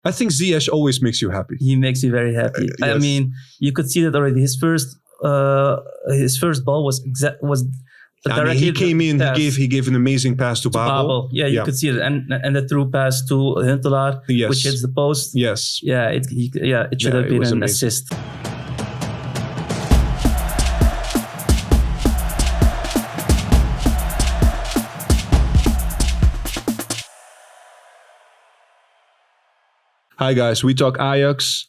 I think Ziyech always makes you happy. He makes me very happy. Yes. I mean, you could see that already. His first ball was directly. He came in. He gave an amazing pass to Babel. Yeah, you could see it, and the through pass to Huntelaar, which hits the post. Yes. Yeah, it should have been an assist. Hi guys, we talk Ajax,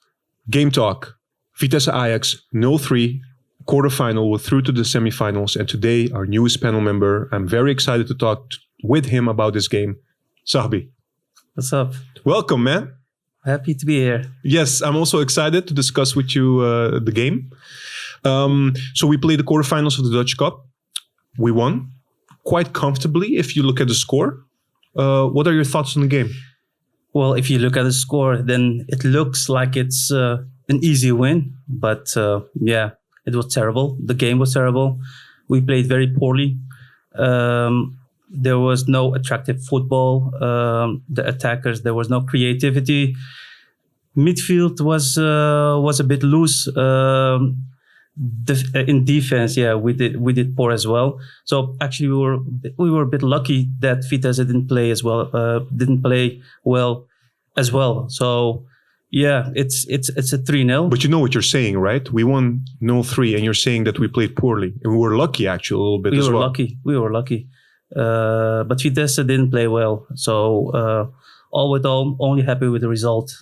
GameTalk, Vitesse Ajax 0-3, quarterfinal. We're through to the semifinals, and today our newest panel member. I'm very excited to talk with him about this game. Sahbi. What's up? Welcome, man. Happy to be here. Yes, I'm also excited to discuss with you the game. So we played the quarterfinals of the Dutch Cup. We won quite comfortably if you look at the score. What are your thoughts on the game? Well, if you look at the score, then it looks like it's an easy win. But it was terrible. The game was terrible. We played very poorly. There was no attractive football. The attackers, there was no creativity. Midfield was a bit loose. In defense, we did poor as well. So actually, we were a bit lucky that Vitesse didn't play well as well. So it's a 3-0. But you know what you're saying, right? We won 0-3, and you're saying that we played poorly, and we were lucky actually a little bit as well. We were lucky. But Vitesse didn't play well. So all with all, only happy with the result.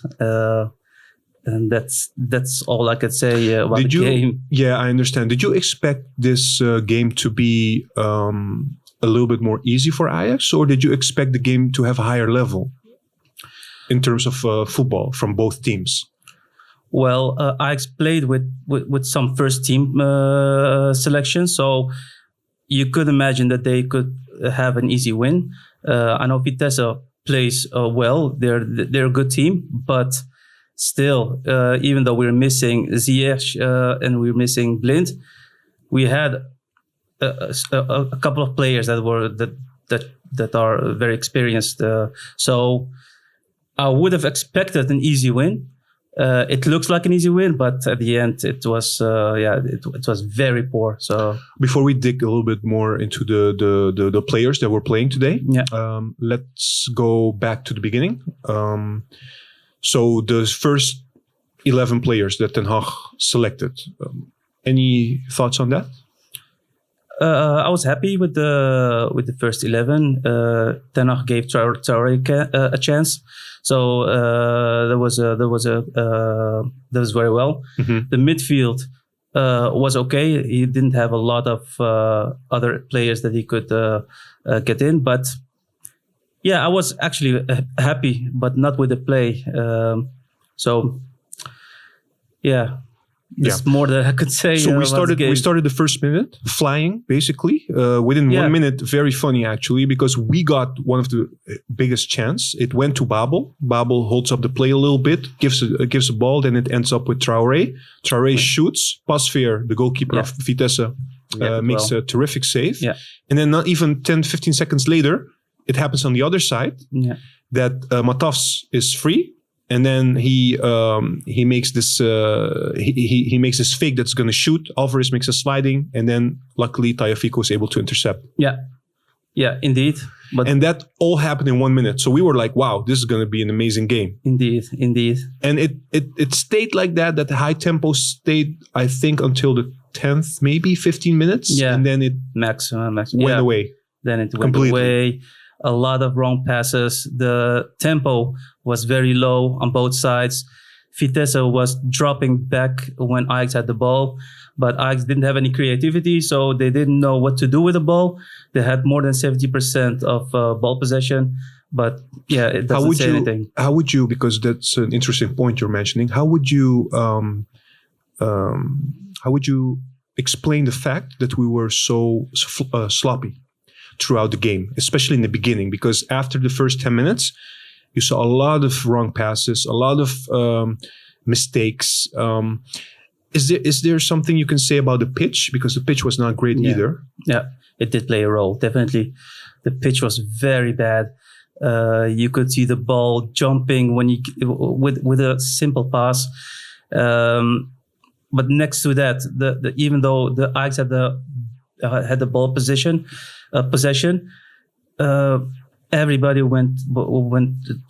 And that's all I could say about the game. Yeah, I understand. Did you expect this game to be a little bit more easy for Ajax, or did you expect the game to have a higher level in terms of football from both teams? Well, Ajax played with some first team selection, so you could imagine that they could have an easy win. I know Vitesse plays well; they're a good team, but still, even though we're missing Ziyech and we're missing Blind, we had a couple of players that are very experienced. So I would have expected an easy win. It looks like an easy win, but at the end, it was very poor. So before we dig a little bit more into the players that were playing today, let's go back to the beginning. So the first 11 players that Ten Hag selected, any thoughts on that? I was happy with the first 11. Ten Hag gave Traoré a chance, so that was very well. Mm-hmm. The midfield was okay. He didn't have a lot of other players that he could get in, but. Yeah, I was actually happy, but not with the play. There's more that I could say. So we started the first minute flying, basically. Within 1 minute, very funny actually, because we got one of the biggest chance. It went to Babel. Babel holds up the play a little bit, gives a ball, then it ends up with Traoré. Traoré shoots. Pasveer, the goalkeeper of Vitesse, makes a terrific save. Yeah. And then not even 10-15 seconds later, it happens on the other side that Matafs is free, and then he makes this he makes this fake that's going to shoot. Alvarez makes a sliding, and then luckily Tagliafico is able to intercept. Yeah, indeed. And that all happened in 1 minute. So we were like, "Wow, this is going to be an amazing game." Indeed. And it stayed like that. That high tempo stayed, I think, until the 10th, maybe 15 minutes. Yeah, and then it maximum went away. Then it went away. A lot of wrong passes. The tempo was very low on both sides. Vitesse was dropping back when Ajax had the ball, but Ajax didn't have any creativity, so they didn't know what to do with the ball. They had more than 70% of ball possession, but it doesn't say anything. How would you, because that's an interesting point you're mentioning, how would you explain the fact that we were so sloppy throughout the game, especially in the beginning? Because after the first 10 minutes, you saw a lot of wrong passes, a lot of mistakes. Is there something you can say about the pitch? Because the pitch was not great either. Yeah, it did play a role, definitely. The pitch was very bad. You could see the ball jumping with a simple pass. But next to that, even though the Ajax had the ball possession, everybody went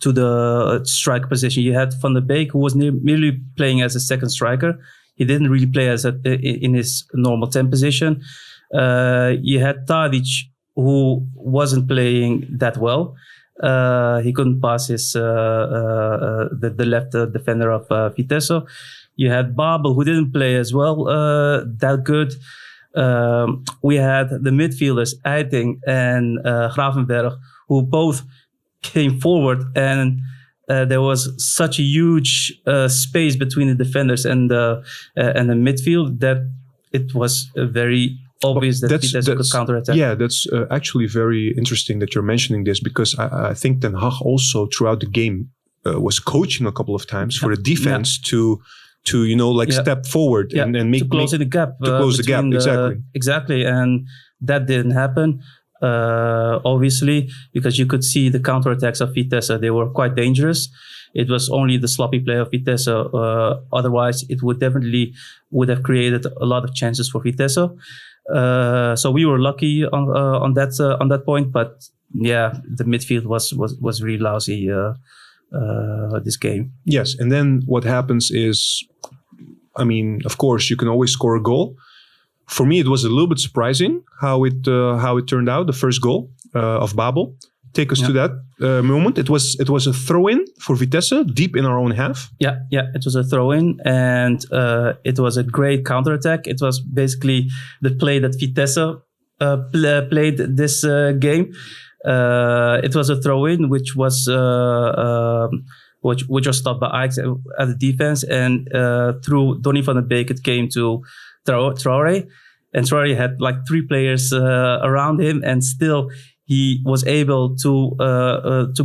to the strike position. You had Van der Beek, who was merely playing as a second striker. He didn't really play in his normal 10 position. You had Tadic, who wasn't playing that well. He couldn't pass the left defender of Vitesse. You had Babel, who didn't play as well that good. We had the midfielders, Eiting and Gravenberch, who both came forward, and there was such a huge space between the defenders and the midfield that it was very obvious that Vitesse could counterattack. Yeah, that's actually very interesting that you're mentioning this, because I think Den Haag also throughout the game was coaching a couple of times for the defense to step forward and make to close the gap. Exactly, and that didn't happen. Obviously, because you could see the counterattacks of Vitesse, they were quite dangerous. It was only the sloppy play of Vitesse. Otherwise, it would have created a lot of chances for Vitesse. So we were lucky on that point, but yeah, the midfield was really lousy this game. Yes, and then what happens is, of course, you can always score a goal. For me, it was a little bit surprising how it turned out. The first goal of Babel. Take us to that moment. It was a throw-in for Vitesse deep in our own half. Yeah, it was a throw-in, and it was a great counterattack. It was basically the play that Vitesse played this game. It was a throw-in which was stopped by Ajax at the defense, and through Donny van der Beek it came to Traoré, and Traoré had like 3 players around him, and still he was able to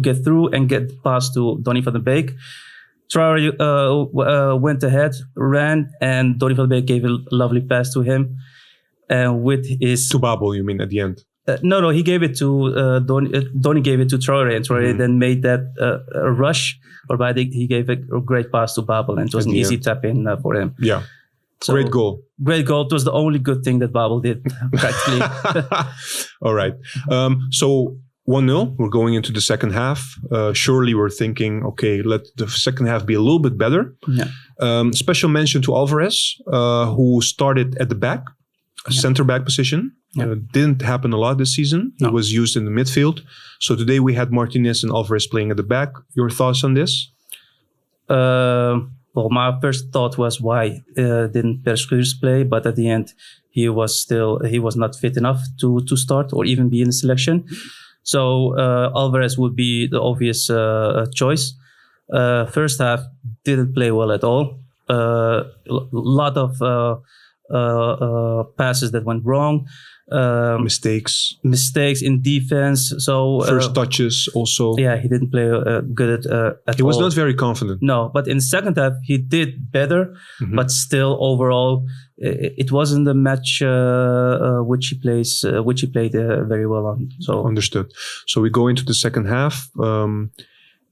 get through and get past to Donny van der Beek. Traoré went ahead, ran, and Donny van der Beek gave a lovely pass to him. And with his to Babel, you mean at the end? No, he gave it to Donny gave it to Traoré, and Traoré then made that a rush, whereby he gave a great pass to Babel, and it was an easy tap in for him. Yeah. So, great goal. It was the only good thing that Babel did, practically. All right. So 1-0, we're going into the second half. Surely we're thinking, okay, let the second half be a little bit better. Yeah. Special mention to Alvarez, who started at the back, center back position. Didn't happen a lot this season. He was used in the midfield. So today we had Martinez and Alvarez playing at the back. Your thoughts on this? Well, my first thought was why didn't Schuurs play? But at the end, he was not fit enough to start or even be in the selection. So Alvarez would be the obvious choice. First half didn't play well at all. Lot of passes that went wrong. Mistakes in defense. So first touches also. Yeah, he didn't play good at all. He was not very confident. No, but in the second half he did better. Mm-hmm. But still, overall, it wasn't the match which he played very well on. So understood. So we go into the second half.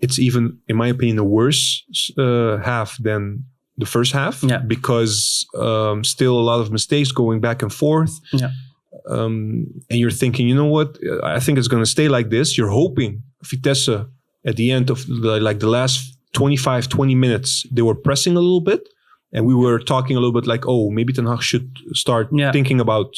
It's even, in my opinion, a worse half than the first half, because still a lot of mistakes going back and forth. Yeah. And you're thinking, you know what? I think it's going to stay like this. You're hoping Vitesse at the end of the last 25, 20 minutes, they were pressing a little bit. And we were talking a little bit like, oh, maybe Den Haag should start thinking about,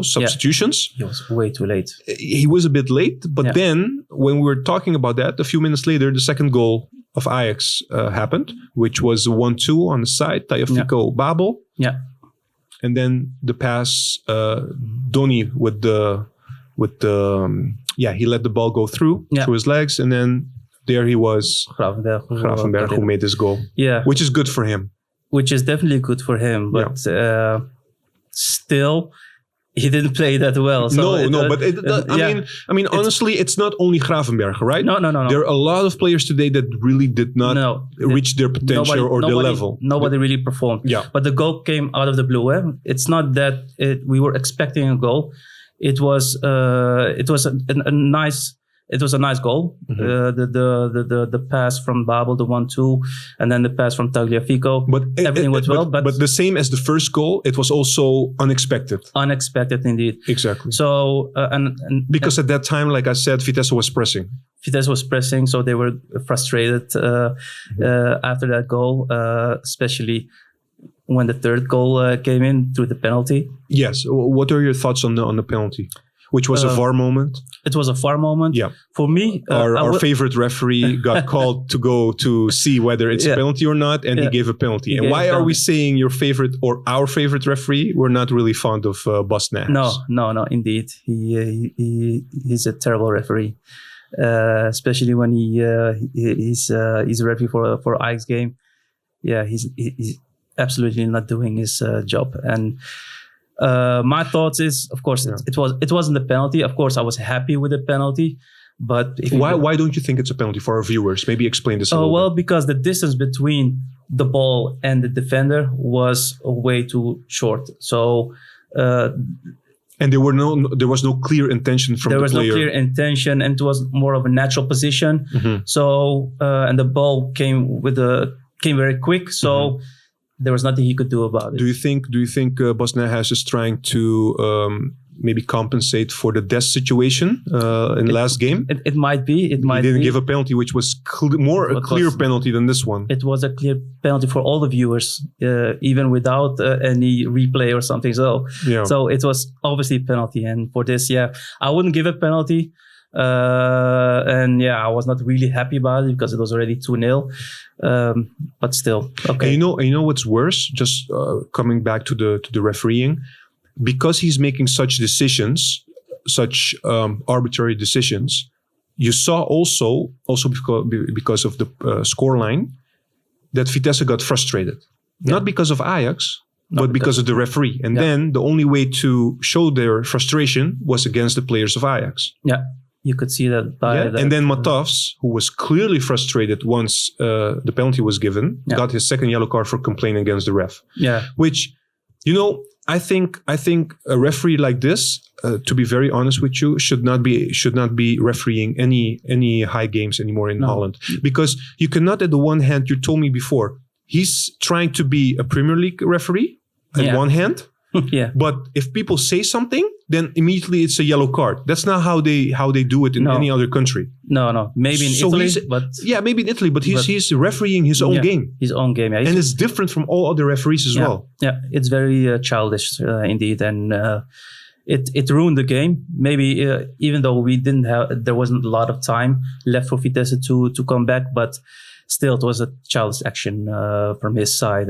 substitutions. He was way too late. He was a bit late. But then when we were talking about that, a few minutes later, the second goal of Ajax happened, which was 1-2 on the side. Tagliafico, Babel. Yeah. And then the pass, Donny he let the ball go through his legs, and then there he was, Gravenberch, who made this goal. Yeah, which is good for him. Which is definitely good for him, but still, he didn't play that well. So I mean, honestly, it's not only Gravenberch, right? No. There are a lot of players today that really did not reach their potential or their level. Nobody really performed. Yeah. But the goal came out of the blue. It's not that we were expecting a goal. It was a nice it was a nice goal. The pass from Babel, the 1-2, and then the pass from Tagliafico. But everything went well. But the same as the first goal, it was also unexpected. Unexpected indeed. Exactly. So because at that time, like I said, Vitesse was pressing. Vitesse was pressing, so they were frustrated after that goal, especially when the third goal came in through the penalty. Yes. What are your thoughts on the penalty? Which was a VAR moment. It was a VAR moment. Yeah. For me, our favorite referee got called to go to see whether it's a penalty or not, and he gave a penalty. And why are we saying your favorite or our favorite referee? We're not really fond of Bosnash. No, indeed. He's a terrible referee, especially when he's a referee for Ajax game. Yeah, he's absolutely not doing his job. And my thoughts is, of course, it wasn't a penalty. Of course, I was happy with the penalty, but why don't you think it's a penalty for our viewers? Maybe explain this a little bit. Because the distance between the ball and the defender was way too short. So, and there was no clear intention from the player. There was no clear intention, and it was more of a natural position. So, and the ball came very quick. So. There was nothing he could do about it. Do you think Bosnash is trying to maybe compensate for the Dest situation in the last game? It might be. He didn't give a penalty, which was a clear penalty than this one. It was a clear penalty for all the viewers, even without any replay or something. So it was obviously a penalty. And for this, I wouldn't give a penalty. I was not really happy about it because it was already 2-0. But still, okay. And you know what's worse? Just coming back to the refereeing, because he's making such decisions, such arbitrary decisions. You saw also because of the scoreline that Vitesse got frustrated, not because of Ajax. But because of the referee. And then the only way to show their frustration was against the players of Ajax. Yeah. You could see that and then Matafs, who was clearly frustrated once the penalty was given, got his second yellow card for complaining against the ref. Yeah. Which, I think a referee like this, to be very honest with you, should not be refereeing any high games anymore in Holland. Because you cannot, at the one hand, you told me before, he's trying to be a Premier League referee at one hand. But if people say something, then immediately it's a yellow card. That's not how they do it in any other country. No. Maybe in Italy, maybe in Italy, but he's refereeing his own game. His own game, and it's different from all other referees as well. Yeah, it's very childish indeed, and it ruined the game. Maybe even though there wasn't a lot of time left for Vitesse to come back, but still it was a childish action from his side.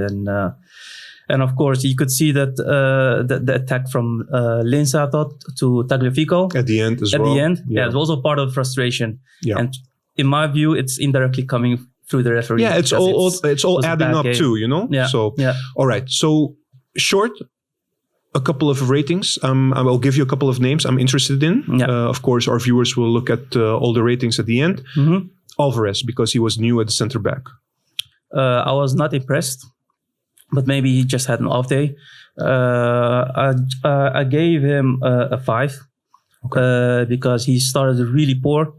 And of course, you could see that the attack from Linz, I thought, to Tagliafico. At the end as well. At the end, it was also part of frustration. Yeah. And in my view, it's indirectly coming through the referee. Yeah, it's all adding up too, Yeah. So, all right. So, short, a couple of ratings. I will give you a couple of names I'm interested in. Yeah. Of course, our viewers will look at all the ratings at the end. Alvarez, because he was new at the center back. I was not impressed. But maybe he just had an off day. I gave him a 5 because he started really poor.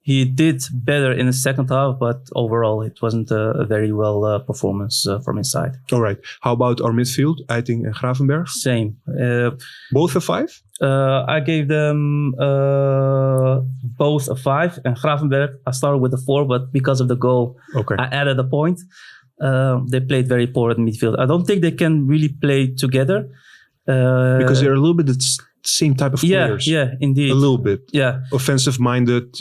He did better in the second half, but overall it wasn't a very well performance from his side. All right. How about our midfield, Eiting and Gravenberch? Same. Both a 5? I gave them both a 5. And Gravenberch, I started with a 4, but because of the goal, I added a point. They played very poor at midfield. I don't think they can really play together. Because they're a little bit the same type of players. Yeah, indeed. A little bit. Yeah. Offensive-minded,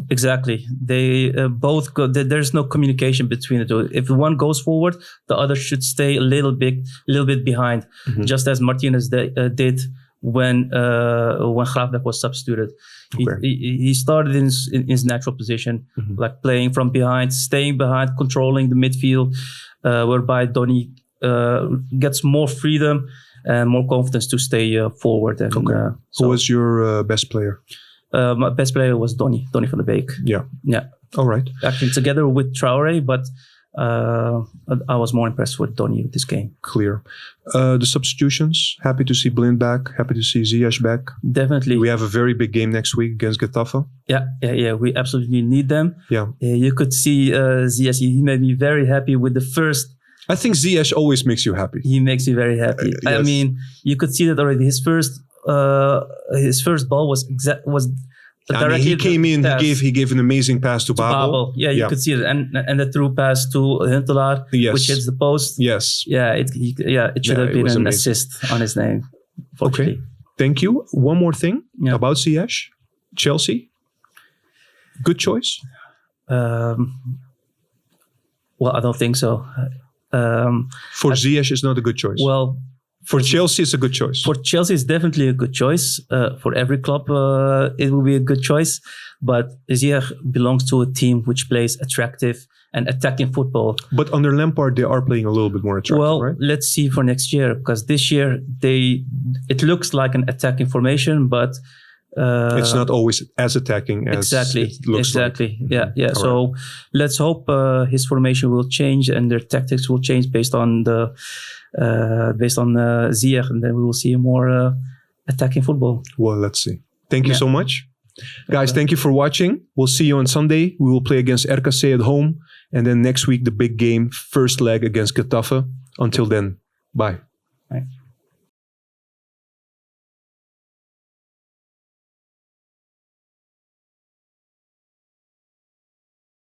Exactly. They both go. There's no communication between the two. If one goes forward, the other should stay a little bit behind, just as Martinez did when Gravenberch was substituted. He started in his natural position, like playing from behind, staying behind, controlling the midfield, whereby Donny gets more freedom and more confidence to stay forward. And, Who was your best player? My best player was Donny van de Beek. Yeah. All right. Actually, together with Traoré, but I was more impressed with Donny this game. Clear. The substitutions. Happy to see Blind back. Happy to see Ziyech back. Definitely. We have a very big game next week against Getafe. Yeah. We absolutely need them. Yeah. You could see Ziyech. He made me very happy with the first. I think Ziyech always makes you happy. He makes me very happy. Yes. I mean, you could see that already. His first ball was he came in. He gave an amazing pass to Babel. Yeah, you could see it, and the through pass to Huntelaar, which hits the post. Yes. Yeah, it should have been an assist on his name. Okay, thank you. One more thing about Ziyech, Chelsea. Good choice. Well, I don't think so. For Ziyech, it's not a good choice. Well. For Chelsea, it's a good choice. For Chelsea, it's definitely a good choice. For every club, it will be a good choice. But Ziyech belongs to a team which plays attractive and attacking football. But under Lampard, they are playing a little bit more attractive, well, right? Let's see for next year. Because this year, it looks like an attacking formation, but... it's not always as attacking as it looks like. Yeah. So let's hope his formation will change and their tactics will change based on Ziyech, and then we will see more attacking football. Well, let's see. Thank you so much. Guys, thank you for watching. We'll see you on Sunday. We will play against RKC at home. And then next week, the big game, first leg against Getafe. Until then, bye. Bye.